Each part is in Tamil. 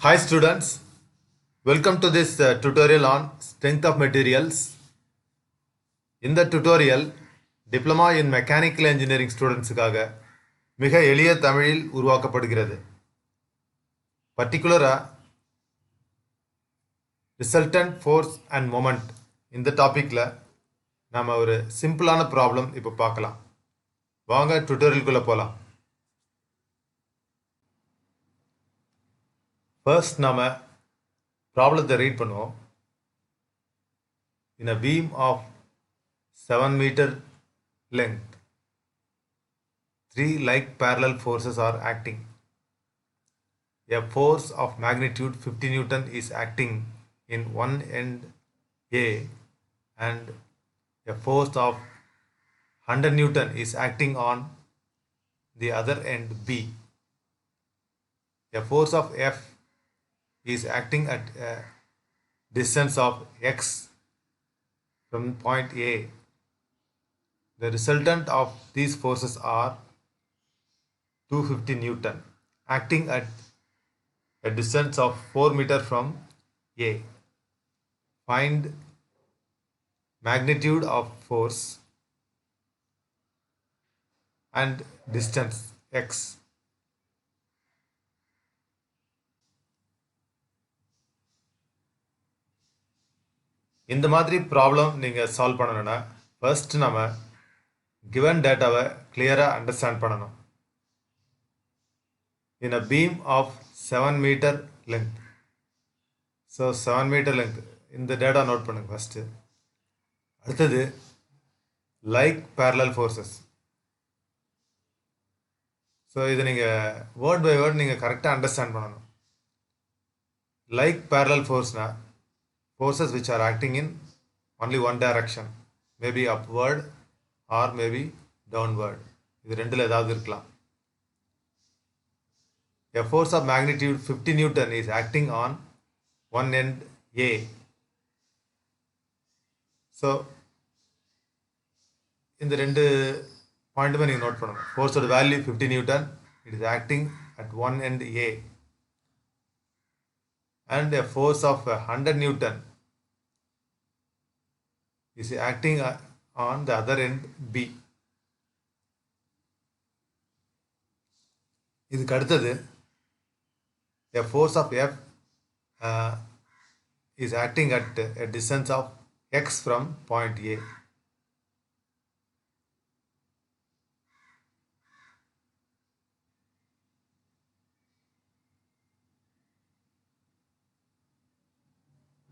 Hi students, welcome to this tutorial on strength of materials. இந்த tutorial diploma in mechanical engineering ஸ்டூடெண்ட்ஸுக்காக மிக எளிய தமிழில் உருவாக்கப்படுகிறது. பர்டிகுலரா ரிசல்டன்ட் ஃபோர்ஸ் அண்ட் மொமெண்ட் இந்த டாபிக்ல நாம ஒரு சிம்பிளான ப்ராப்ளம் இப்போ பார்க்கலாம். வாங்க டுட்டோரியலுக்குள்ள போகலாம். ஃபர்ஸ்ட் நாம ப்ராப்ளத்தை ரீட் பண்ணுவோம். In a beam of 7 meter length, 3 like parallel forces are acting. A force of magnitude 50 Newton is acting in one end A and a force of 100 Newton is acting on the other end B. A force of F is acting at a distance of x from point A. The resultant of these forces are 250 Newton acting at a distance of 4 meter from A. Find magnitude of force and distance x. இந்த மாதிரி ப்ராப்ளம் நீங்கள் சால்வ் பண்ணணும்னா ஃபர்ஸ்ட் நம்ம கிவன் டேட்டாவை கிளியராக அண்டர்ஸ்டாண்ட் பண்ணணும். In a beam of 7 metre length, so 7 metre length இந்த டேட்டா நோட் பண்ணுங்க ஃபஸ்ட்டு. அடுத்தது லைக் பேரலல் ஃபோர்ஸஸ். ஸோ இது நீங்கள் வேர்ட் பை வேர்ட் நீங்கள் கரெக்டாக அண்டர்ஸ்டாண்ட் பண்ணணும். லைக் பேரலல் ஃபோர்ஸ்னால் forces which are acting in only one direction, maybe upward or maybe downward. இது ரெண்டுல ஏதாவது இருக்கலாம். A force of magnitude 50 Newton is acting on one end A. So இந்த ரெண்டு பாயிண்ட்டுமே நீங்கள் நோட் பண்ணணும். ஃபோர்ஸோட value 50 Newton, it is acting at one end A, and a force of 100 Newton is acting on the other end B. இதுக்கு அடுத்தது a force of F is acting at a distance of x from point A.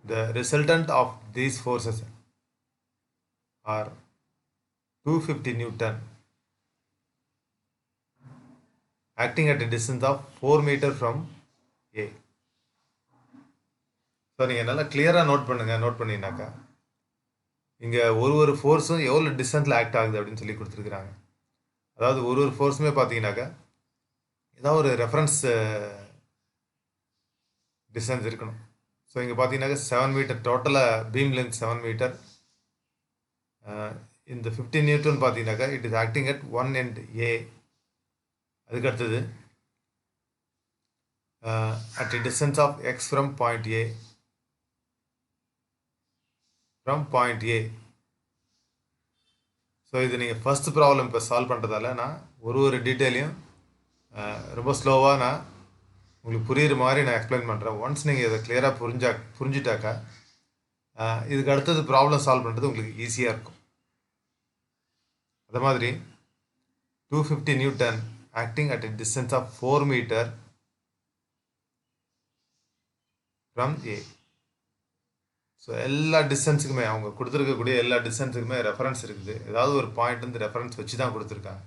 The resultant of these forces are 250 Newton acting at a distance of 4 meter from A. So நீங்கள் நல்லா கிளியராக நோட் பண்ணுங்கள். நோட் பண்ணிங்கனாக்கா இங்கே ஒரு ஃபோர்ஸும் எவ்வளோ டிஸ்டன்ஸில் ஆக்ட் ஆகுது அப்படின்னு சொல்லி கொடுத்துருக்குறாங்க. அதாவது ஒரு ஃபோர்ஸுமே பார்த்தீங்கன்னாக்கா ஏதாவது ஒரு ரெஃபரன்ஸ் டிஸ்டன்ஸ் இருக்கணும். ஸோ இங்கே பார்த்தீங்கன்னாக்கா 7 மீட்டர் டோட்டலாக பீம் லென்த் 7 மீட்டர். இந்த 50 நியூட்டன் பார்த்தீங்கன்னாக்கா it is acting at one end A. அதுக்கு அடுத்தது at a distance of X from point A. So இது நீங்கள் ஃபர்ஸ்ட் ப்ராப்ளம் இப்போ சால்வ் பண்ணுறதால நான் ஒரு டீட்டெயிலையும் ரொம்ப ஸ்லோவாக நான் உங்களுக்கு புரியுற மாதிரி நான் எக்ஸ்பிளைன் பண்ணுறேன். ஒன்ஸ் நீங்கள் இதை கிளியராக புரிஞ்சிட்டாக்கா இதுக்கு அடுத்தது ப்ராப்ளம் சால்வ் பண்ணுறது உங்களுக்கு ஈஸியாக இருக்கும். அது மாதிரி 250 newton acting at a distance of 4 metre from A. So எல்லா டிஸ்டன்ஸுக்குமே அவங்க கொடுத்துருக்கக்கூடிய எல்லா டிஸ்டன்ஸுக்குமே ரெஃபரன்ஸ் இருக்குது. ஏதாவது ஒரு பாயிண்ட் வந்து ரெஃபரன்ஸ் வச்சு தான் கொடுத்துருக்காங்க.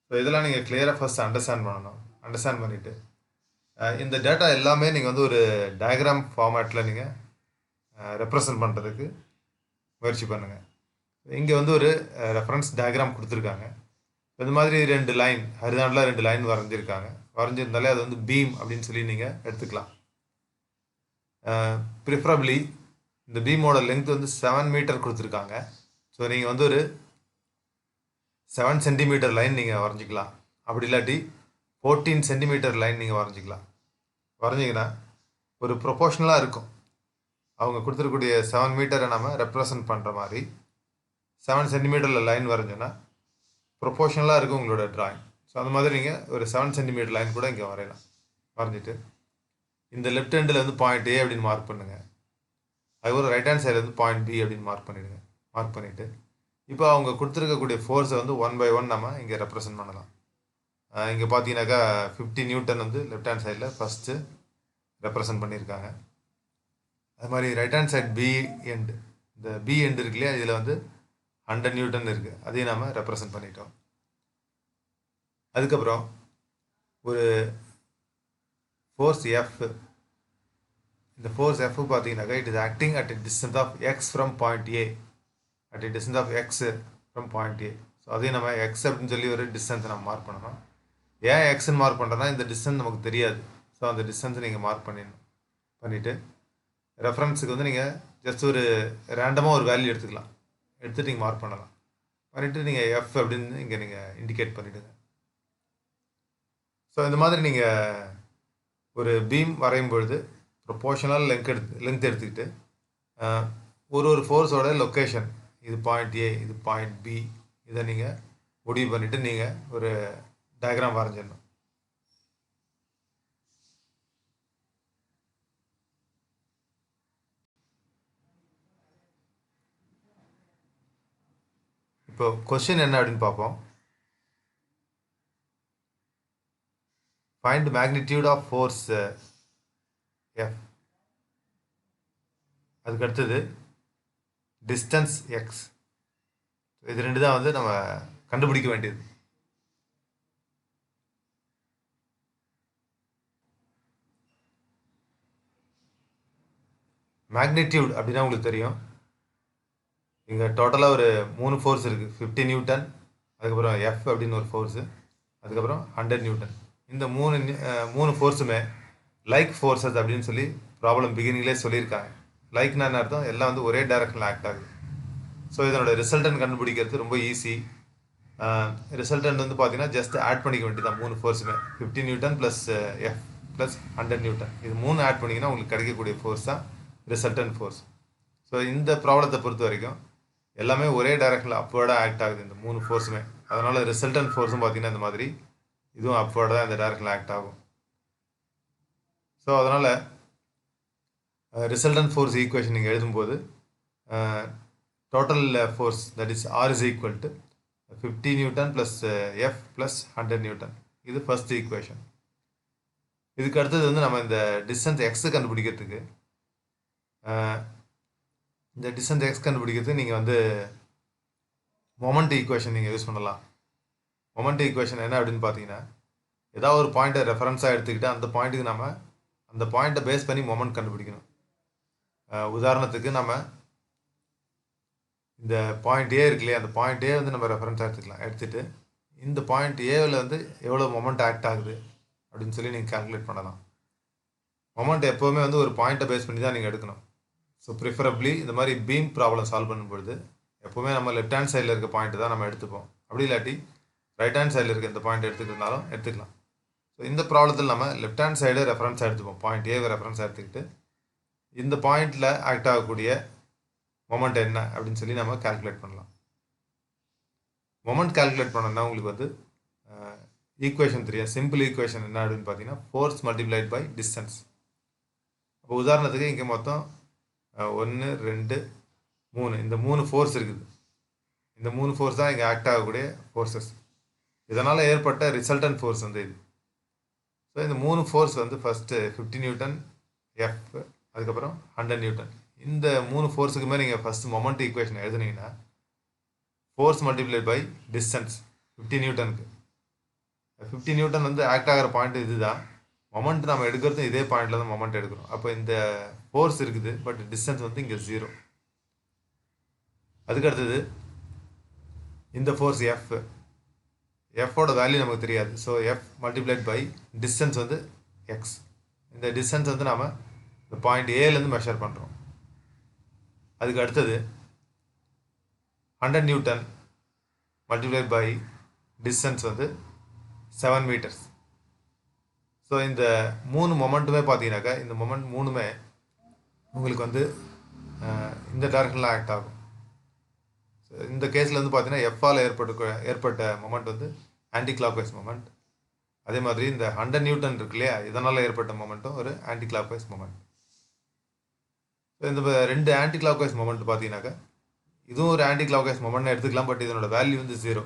ஸோ இதெல்லாம் நீங்கள் கிளியராக ஃபர்ஸ்ட் அண்டர்ஸ்டாண்ட் பண்ணணும். அண்டர்ஸ்டாண்ட் பண்ணிவிட்டு இந்த டேட்டா எல்லாமே நீங்கள் வந்து ஒரு டயக்ராம் ஃபார்மேட்டில் நீங்கள் ரெப்ரசன்ட் பண்ணுறதுக்கு முயற்சி பண்ணுங்கள். இங்கே வந்து ஒரு ரெஃபரன்ஸ் டயக்ராம் கொடுத்துருக்காங்க. இந்த மாதிரி 2 லைன் ஹரிசாண்டலாக 2 லைன் வரைஞ்சிருக்காங்க. வரைஞ்சிருந்தாலே அது வந்து பீம் அப்படின்னு சொல்லி நீங்கள் எடுத்துக்கலாம். ப்ரிஃபரபிளி இந்த பீமோட லென்த் வந்து 7 மீட்டர் கொடுத்துருக்காங்க. ஸோ நீங்கள் வந்து ஒரு 7 சென்டிமீட்டர் லைன் நீங்கள் வரைஞ்சிக்கலாம். அப்படி இல்லாட்டி 14 சென்டிமீட்டர் லைன் நீங்கள் வரைஞ்சிக்கலாம். வரைஞ்சிங்கன்னா ஒரு ப்ரொபோஷனலாக இருக்கும். அவங்க கொடுத்துருக்கக்கூடிய 7 மீட்டரை நம்ம ரெப்ரசன்ட் பண்ணுற மாதிரி 7 சென்டிமீட்டரில் லைன் வரைஞ்சோன்னா ப்ரொபோஷனலாக இருக்கும் உங்களோட ட்ராயிங். ஸோ அந்த மாதிரி நீங்கள் ஒரு 7 சென்டிமீட்டர் லைன் கூட இங்கே வரையலாம். வரைஞ்சிட்டு இந்த லெஃப்ட் ஹேண்டில் வந்து பாயிண்ட் ஏ அப்படின்னு மார்க் பண்ணுங்கள். அதுக்கப்புறம் ரைட் ஹேண்ட் சைடில் வந்து பாயிண்ட் பி அப்படின்னு மார்க் பண்ணிவிடுங்க. மார்க் பண்ணிவிட்டு இப்போ அவங்க கொடுத்துருக்கக்கூடிய ஃபோர்ஸை வந்து 1 by 1 நம்ம இங்கே ரெப்ரசன்ட் பண்ணலாம். இங்கே பார்த்தீங்கன்னாக்கா 50 நியூட்டன் வந்து லெஃப்ட் ஹேண்ட் சைடில் ஃபஸ்ட்டு ரெப்ரசன்ட் பண்ணியிருக்காங்க. அது மாதிரி right hand side B end, இந்த பி எண்டு இருக்கு இல்லையா, இதில் வந்து 100 நியூட்டன் இருக்குது. அதையும் நாம் ரெப்ரசன்ட் பண்ணிட்டோம். அதுக்கப்புறம் ஒரு ஃபோர்ஸ் எஃப். இந்த ஃபோர்ஸ் எஃப் பார்த்தீங்கன்னாக்கா it is acting at a distance of X from point A. At a distance of X from point A. So அதையும் நம்ம எக்ஸ் அப்படின்னு சொல்லி ஒரு டிஸ்டன்ஸை நம்ம மார்க் பண்ணணும். ஏன் எக்ஸ்ன்னு மார்க் பண்ணுறோன்னா இந்த டிஸ்டன்ஸ் நமக்கு தெரியாது. ஸோ அந்த டிஸ்டன்ஸை நீங்கள் மார்க் பண்ணிவிட்டு ரெஃபரன்ஸுக்கு வந்து நீங்கள் ஜஸ்ட் ஒரு ரேண்டமாக ஒரு வேல்யூ எடுத்துக்கலாம். எடுத்துகிட்டு நீங்கள் மார்க் பண்ணலாம். பண்ணிவிட்டு நீங்கள் எஃப் அப்படின்னு இங்கே நீங்கள் இண்டிகேட் பண்ணிவிடுங்க. ஸோ இந்த மாதிரி நீங்கள் ஒரு பீம் வரையும் பொழுது ப்ரொபோஷனல் லென்த் எடுத்துக்கிட்டு ஒரு ஃபோர்ஸோட லொக்கேஷன், இது பாயிண்ட் ஏ, இது பாயிண்ட் பி, இதை நீங்கள் முடிவு பண்ணிவிட்டு நீங்கள் ஒரு டயக்ராம் வரைஞ்சிடணும். இப்போ கொஸ்டின் என்ன அப்படின்னு பார்ப்போம். Find magnitude of force F. அதுக்கு அடுத்தது டிஸ்டன்ஸ் எக்ஸ். இது ரெண்டு தான் வந்து நம்ம கண்டுபிடிக்க வேண்டியது. மேக்னிடியூட் அப்படின்னா உங்களுக்கு தெரியும், இங்கே டோட்டலாக ஒரு 3 ஃபோர்ஸ் இருக்குது. 50 நியூட்டன், அதுக்கப்புறம் எஃப் அப்படின்னு ஒரு ஃபோர்ஸு, அதுக்கப்புறம் 100 நியூட்டன். இந்த மூணு ஃபோர்ஸுமே லைக் ஃபோர்ஸஸ் அப்படின்னு சொல்லி ப்ராப்ளம் பிகினிங்லேயே சொல்லியிருக்காங்க. லைக்னா என்ன அர்த்தம், எல்லாம் வந்து ஒரே டைரக்ஷனில் ஆக்ட் ஆகுது. ஸோ இதனோட ரிசல்டன் கண்டுபிடிக்கிறது ரொம்ப ஈஸி. ரிசல்டன் வந்து பார்த்தீங்கன்னா ஜஸ்ட் ஆட் பண்ணிக்க வேண்டியதான் 3 ஃபோர்ஸுமே. 50 newton plus F plus 100 newton, இது 3 ஆட் பண்ணிங்கன்னா உங்களுக்கு கிடைக்கக்கூடிய ஃபோர்ஸ் தான் ரிசல்டன் ஃபோர்ஸ். ஸோ இந்த ப்ராப்ளத்தை பொறுத்த வரைக்கும் எல்லாமே ஒரே டைரக்ஷனில் அப்வர்டாக ஆக்ட் ஆகுது இந்த 3 ஃபோர்ஸுமே. அதனால் ரிசல்டன் ஃபோர்ஸும் பார்த்தீங்கன்னா இந்த மாதிரி இதுவும் அப்வர்டாக தான் இந்த டைரக்ஷனில் ஆக்ட் ஆகும். ஸோ அதனால் ரிசல்டன் ஃபோர்ஸ் ஈக்குவேஷன் நீங்கள் எழுதும்போது total force that is R is equal to 50 newton plus F plus 100 newton. இது ஃபர்ஸ்ட் ஈக்குவேஷன். இதுக்கு அடுத்தது வந்து நம்ம இந்த டிஸ்டன்ஸ் எக்ஸை கண்டுபிடிக்கிறதுக்கு நீங்கள் வந்து மொமெண்ட் ஈக்குவேஷன் நீங்கள் யூஸ் பண்ணலாம். மொமெண்ட் ஈக்குவேஷன் என்ன அப்படின்னு பார்த்தீங்கன்னா, ஏதாவது ஒரு பாயிண்ட்டை ரெஃபரன்ஸாக எடுத்துக்கிட்டு அந்த பாயிண்ட்டுக்கு நம்ம அந்த பாயிண்ட்டை பேஸ் பண்ணி மொமெண்ட் கண்டுபிடிக்கணும். உதாரணத்துக்கு நம்ம இந்த பாயிண்ட் ஏ இருக்கு இல்லையா, அந்த பாயிண்ட் ஏ வந்து நம்ம ரெஃபரன்ஸாக எடுத்துகிட்டு இந்த பாயிண்ட் ஏவில் வந்து எவ்வளோ மொமெண்ட் ஆக்ட் ஆகுது அப்படின்னு சொல்லி நீங்கள் கால்குலேட் பண்ணலாம். மொமெண்ட் எப்போவுமே வந்து ஒரு பாயிண்ட்டை பேஸ் பண்ணி தான் நீங்கள் எடுக்கணும். ஸோ ப்ரிஃபரபிளி இந்த மாதிரி பீம் ப்ராப்ளம் சால்வ் பண்ணும்பொழுது எப்போவுமே நம்ம லெஃப்ட் ஹேண்ட் சைடில் இருக்க பாயிண்ட்டு தான் நம்ம எடுத்துப்போம். அப்படி இல்லாட்டி ரைட் ஹேண்ட் சைடில் இருக்க இந்த பாயிண்ட் எடுத்துக்கிறதுனாலும் எடுத்துக்கலாம். ஸோ இந்த ப்ராப்ளத்தில் நம்ம லெஃப்ட் ஹேண்ட் சைடு ரெஃபரன்ஸாக எடுத்துப்போம். பாயிண்ட் ஏவை ரெஃபரன்ஸாக எடுத்துக்கிட்டு இந்த பாயிண்டில் ஆக்ட் ஆகக்கூடிய மொமெண்ட் என்ன அப்படின்னு சொல்லி நம்ம கால்குலேட் பண்ணலாம். மொமெண்ட் கால்குலேட் பண்ணோன்னா உங்களுக்கு வந்து ஈக்குவேஷன் தெரியும். சிம்பிள் ஈக்குவேஷன் என்ன அப்படின்னு பார்த்தீங்கன்னா ஃபோர்ஸ் மல்டிப்ளைட் பை டிஸ்டன்ஸ். அப்போ உதாரணத்துக்கு இங்கே மொத்தம் 1 2 3 இந்த 3 ஃபோர்ஸ் இருக்குது. இந்த 3 ஃபோர்ஸ் தான் இங்கே ஆக்ட் ஆகக்கூடிய ஃபோர்ஸஸ். இதனால் ஏற்பட்ட ரிசல்டன் ஃபோர்ஸ் வந்து இது. ஸோ இந்த 3 ஃபோர்ஸ் வந்து ஃபஸ்ட்டு 50 நியூட்டன் எஃப், அதுக்கப்புறம் 100 நியூட்டன். இந்த 3 ஃபோர்ஸுக்குமே நீங்கள் ஃபஸ்ட்டு மொமெண்ட் ஈக்குவேஷன் எழுதுனீங்கன்னா ஃபோர்ஸ் மல்டிப்ளைட் பை டிஸ்டன்ஸ் 50 நியூட்டனுக்கு. 50 நியூட்டன் வந்து ஆக்ட் ஆகிற பாயிண்ட் இது தான். மொமெண்ட் நம்ம எடுக்கிறது இதே பாயிண்டில் தான் மொமெண்ட் எடுக்கிறோம். அப்போ இந்த ஃபோர்ஸ் இருக்குது, பட் டிஸ்டன்ஸ் வந்து இங்கே 0. அதுக்கடுத்தது இந்த ஃபோர்ஸ் எஃப், எஃபோட வேல்யூ நமக்கு தெரியாது. So F multiplied by distance வந்து எக்ஸ். இந்த டிஸ்டன்ஸ் வந்து நாம் இந்த பாயிண்ட் ஏலேருந்து மெஷர் பண்ணுறோம். அதுக்கு அடுத்தது 100 நியூட்டன் மல்டிப்ளைட் பை டிஸ்டன்ஸ் வந்து 7 மீட்டர்ஸ். ஸோ இந்த மூணு மொமெண்ட்டுமே பார்த்தீங்கன்னாக்கா இந்த மொமெண்ட் மூணுமே உங்களுக்கு வந்து இந்த டைரக்ஷனில் ஆக்ட் ஆகும். இந்த கேஸில் வந்து பார்த்தீங்கன்னா எஃப்பால் ஏற்பட்ட மொமெண்ட் வந்து ஆன்டி கிளாக்வைஸ் மொமெண்ட். அதே மாதிரி இந்த 100 நியூட்டன் இருக்கு இல்லையா, இதனால் ஏற்பட்ட மொமெண்ட்டும் ஒரு ஆன்டி கிளாக்வைஸ் மொமெண்ட். இந்த ரெண்டு ஆன்டி கிளாக்வைஸ் மொமெண்ட் பார்த்தீங்கன்னாக்கா இதுவும் ஒரு ஆன்டி கிளாக்வைஸ் மொமெண்ட்னு எடுத்துக்கலாம். பட் இதனோட வேல்யூ வந்து 0.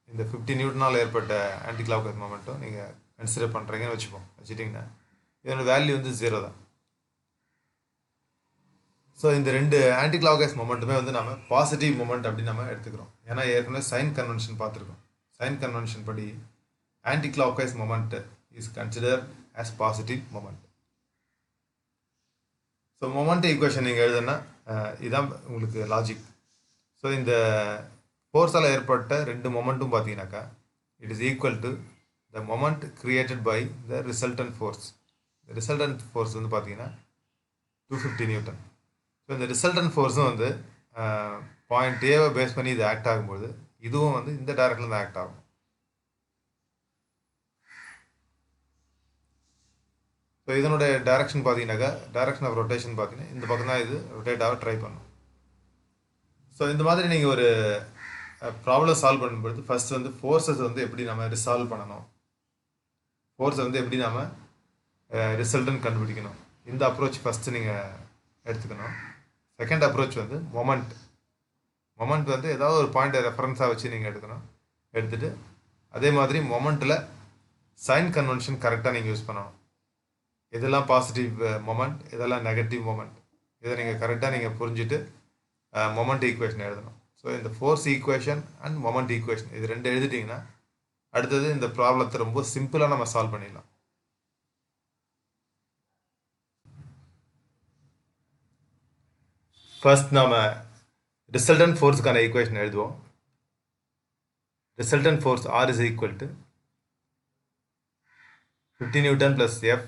இந்த 50 நியூட்டனால் ஏற்பட்ட ஆன்டி கிளாக்வைஸ் மொமெண்ட்டும் நீங்கள் கன்சிடர் பண்ணுறீங்கன்னு வச்சுட்டிங்கன்னா இதனோட வேல்யூ வந்து 0 தான். ஸோ இந்த ரெண்டு ஆன்டி கிளாக்வைஸ் மொமெண்ட்டுமே வந்து நம்ம பாசிட்டிவ் மொமெண்ட் அப்படின்னு நம்ம எடுத்துக்கிறோம். ஏன்னா ஏற்கனவே சைன் கன்வென்ஷன் பார்த்துருக்கோம். சைன் கன்வென்ஷன் படி anti clockwise moment is considered as positive moment. So moment equation நீங்கள் எழுதுனா இதுதான் உங்களுக்கு லாஜிக். ஸோ இந்த ஃபோர்ஸால் ஏற்பட்ட ரெண்டு மொமெண்ட்டும் பார்த்தீங்கன்னாக்கா it is equal to the moment created by the resultant force. இந்த ரிசல்டன்ட் ஃபோர்ஸ் வந்து பார்த்தீங்கன்னா 250 நியூட்டன். ஸோ இந்த ரிசல்டன்ட் ஃபோர்ஸும் வந்து பாயிண்ட் ஏவை பேஸ் பண்ணி இது ஆக்ட் ஆகும்போது இதுவும் வந்து இந்த டைரக்ஷனில் தான் ஆக்ட் ஆகும். ஸோ இதனுடைய டைரக்ஷன் பார்த்தீங்கன்னாக்கா டைரக்ஷன் ஆஃப் ரொட்டேஷன் பார்த்தீங்கன்னா இந்த பக்கம் தான் இது ரொட்டேட் ஆக ட்ரை பண்ணும். ஸோ இந்த மாதிரி நீங்கள் ஒரு ப்ராப்ளம் சால்வ் பண்ணும்போது ஃபஸ்ட் வந்து ஃபோர்ஸஸ் வந்து எப்படி நம்ம ரிசால்வ் பண்ணணும், ஃபோர்ஸை வந்து எப்படி நம்ம ரிசல்ட்னு கண்டுபிடிக்கணும், இந்த அப்ரோச் ஃபஸ்ட்டு நீங்கள் எடுத்துக்கணும். செகண்ட் அப்ரோச் வந்து மொமெண்ட் வந்து ஏதாவது ஒரு பாயிண்ட்டை ரெஃபரன்ஸாக வச்சு நீங்கள் எடுத்துகிட்டு அதே மாதிரி மொமெண்ட்டில் சைன் கன்வென்ஷன் கரெக்டாக நீங்கள் யூஸ் பண்ணணும். இதெல்லாம் பாசிட்டிவ் மொமெண்ட், இதெல்லாம் நெகட்டிவ் மொமெண்ட், இதை நீங்கள் கரெக்டாக நீங்கள் புரிஞ்சுட்டு மொமெண்ட் ஈக்குவேஷன் எழுதணும். ஸோ இந்த force equation and moment equation இது ரெண்டு எழுதிட்டிங்கன்னா அடுத்தது இந்த ப்ராப்ளத்தை ரொம்ப சிம்பிளாக நம்ம சால்வ் பண்ணிடலாம். ஃபர்ஸ்ட் நாம் ரிசல்டன்ட் ஃபோர்ஸுக்கான ஈக்குவேஷன் எழுதுவோம். Resultant force R is equal to 50 newton plus F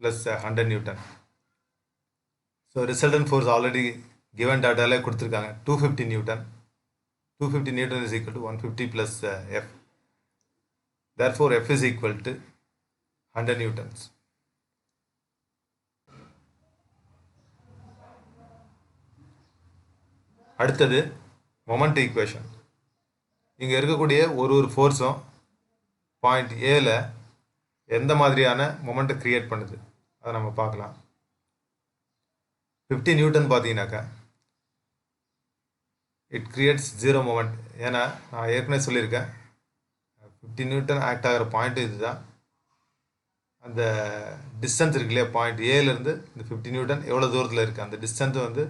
plus 100 newton. So resultant force already given டாட்டாலே கொடுத்துருக்காங்க 250 newton. 250 newton is equal to 150 plus F. Therefore F is equal to 100 newtons. அடுத்தது மொமெண்ட் ஈக்குவேஷன். இங்கே இருக்கக்கூடிய ஒரு ஃபோர்ஸும் பாயிண்ட் ஏல எந்த மாதிரியான மொமெண்ட்டை க்ரியேட் பண்ணுது அதை நம்ம பார்க்கலாம். 50 நியூட்டன் பார்த்தீங்கன்னாக்கா இட் கிரியேட்ஸ் 0 மொமெண்ட். ஏன்னா நான் ஏற்கனவே சொல்லியிருக்கேன் 50 நியூட்டன் ஆக்ட் ஆகிற பாயிண்ட்டு இதுதான். அந்த டிஸ்டன்ஸ் இருக்கு இல்லையா, பாயிண்ட் ஏலேருந்து இந்த 50 நியூட்டன் எவ்வளோ தூரத்தில் இருக்குது அந்த டிஸ்டன்ஸ் வந்து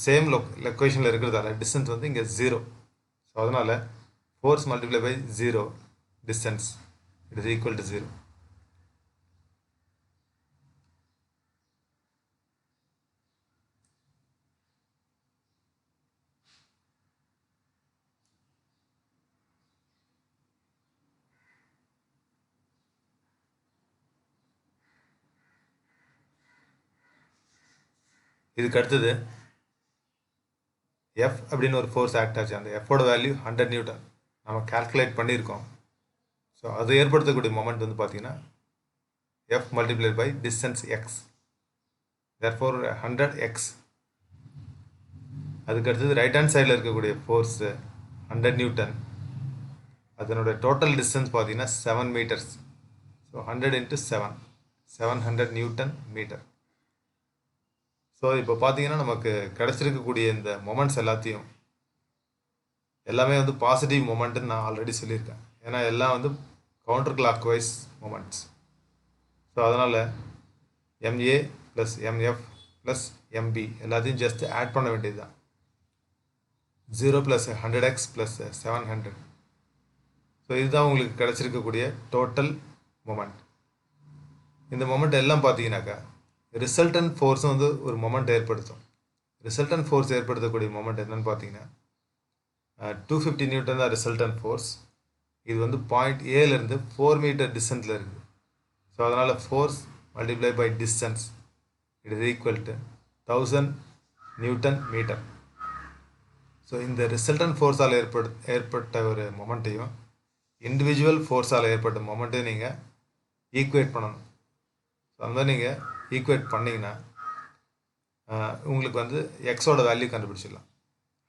சேம் லொக்கேஷனில் இருக்கிறதால டிஸ்டன்ஸ் வந்து இங்கே 0. ஸோ அதனால் force multiply by 0 distance it is equal to 0. இதுக்கு அடுத்தது எஃப் அப்படின்னு ஒரு ஃபோர்ஸ் ஆக்ட் ஆச்சு. அந்த எஃபோட வேல்யூ 100 நியூட்டன் நம்ம கால்குலேட் பண்ணியிருக்கோம். ஸோ அது ஏற்படுத்தக்கூடிய மொமெண்ட் வந்து பார்த்தீங்கன்னா F multiplied by distance X, therefore 100x. அதுக்கு அடுத்தது ரைட் ஹேண்ட் சைடில் இருக்கக்கூடிய ஃபோர்ஸு 100 நியூட்டன். அதனோட டோட்டல் டிஸ்டன்ஸ் பார்த்தீங்கன்னா 7 metres. So 100 × 7 700 newton metre. So இப்போ பார்த்தீங்கன்னா நமக்கு கிடச்சிருக்கக்கூடிய இந்த மொமெண்ட்ஸ் எல்லாமே வந்து பாசிட்டிவ் மொமெண்ட்டுன்னு நான் ஆல்ரெடி சொல்லியிருக்கேன். ஏன்னா எல்லாம் வந்து counter clockwise moments. So அதனால் MA plus MF plus MB எல்லாத்தையும் ஜஸ்ட் ஆட் பண்ண வேண்டியது தான். 0 + 100x + 700. ஸோ இதுதான் உங்களுக்கு கிடச்சிருக்கக்கூடிய டோட்டல் மொமெண்ட். இந்த மொமெண்ட் எல்லாம் பார்த்தீங்கன்னாக்கா ரிசல்டன்ட் ஃபோர்ஸும் வந்து ஒரு மொமெண்ட் ஏற்படுத்தும். ரிசல்டன்ட் ஃபோர்ஸ் ஏற்படுத்தக்கூடிய மொமெண்ட் என்னென்னு பார்த்தீங்கன்னா 250 நியூட்டன் தான் ரிசல்டன்ட் ஃபோர்ஸ். இது வந்து பாயிண்ட் ஏலேருந்து 4 மீட்டர் டிஸ்டன்ஸில் இருக்குது. ஸோ அதனால் force multiply by distance it is equal to 1000 newton metre. So இந்த ரிசல்டன்ட் ஃபோர்ஸால் ஏற்பட்ட ஒரு மொமெண்ட்டையும் இண்டிவிஜுவல் ஃபோர்ஸால் ஏற்பட்ட மொமெண்ட்டையும் நீங்கள் ஈக்குவேட் பண்ணணும். ஸோ அந்த மாதிரி நீங்கள் ஈக்குவேட் பண்ணிங்கன்னா உங்களுக்கு வந்து எக்ஸோட வேல்யூ கண்டுபிடிச்சிடலாம்.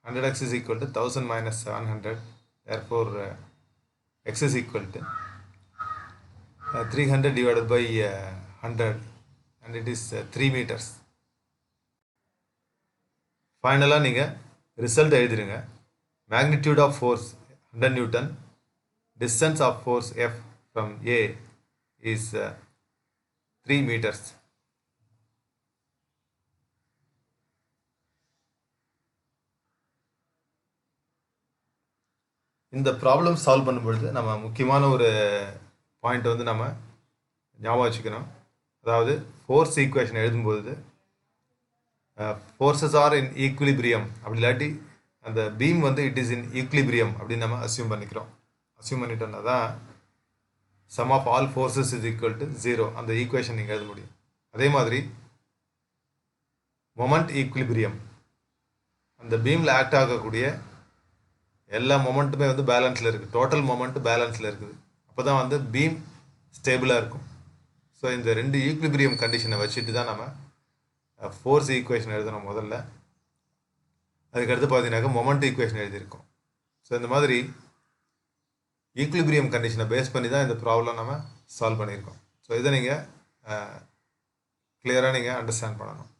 100x is equal to 1000 minus 700. Therefore, x is equal to 300 divided by 100 and it is 3 meters. ஃபைனலாக நீங்கள் ரிசல்ட் எழுதிடுங்க. Magnitude of force 100 Newton. Distance of force F from A is 3 meters. இந்த ப்ராப்ளம் சால்வ் பண்ணும்பொழுது நம்ம முக்கியமான ஒரு பாயிண்ட் வந்து நம்ம ஞாபகம் வச்சுக்கணும். அதாவது ஃபோர்ஸ் ஈக்குவேஷன் எழுதும்போது ஃபோர்ஸஸ் ஆர் இன் ஈக்குலிபிரியம், அப்படி இல்லாட்டி அந்த பீம் வந்து இட் இஸ் இன் ஈக்குலிபிரியம் அப்படின்னு நம்ம அசியூம் பண்ணிக்கிறோம். அசியூம் பண்ணிட்டோம்னா தான் sum of all forces is equal to 0 அந்த ஈக்குவேஷன் நீங்கள் எழுத முடியும். அதே மாதிரி மொமெண்ட் ஈக்குலிபிரியம், அந்த பீமில் ஆக்ட் ஆகக்கூடிய எல்லா மொமெண்ட்டுமே வந்து பேலன்ஸில் இருக்குது. டோட்டல் மொமெண்ட் பேலன்ஸில் இருக்குது. அப்போ தான் வந்து பீம் ஸ்டேபிளாக இருக்கும். ஸோ இந்த ரெண்டு ஈக்குலிபிரியம் கண்டிஷனை வச்சுட்டு தான் நம்ம ஃபோர்ஸ் ஈக்குவேஷன் எழுதணும் முதல்ல. அதுக்கடுத்து பார்த்தீங்கன்னாக்கா மொமெண்ட் ஈக்குவேஷன் எழுதியிருக்கோம். ஸோ இந்த மாதிரி ஈக்குலிபிரியம் கண்டிஷனை பேஸ் பண்ணி தான் இந்த ப்ராப்ளம் நம்ம சால்வ் பண்ணியிருக்கோம். ஸோ இதை நீங்கள் கிளியராக நீங்கள் அண்டர்ஸ்டாண்ட் பண்ணணும்.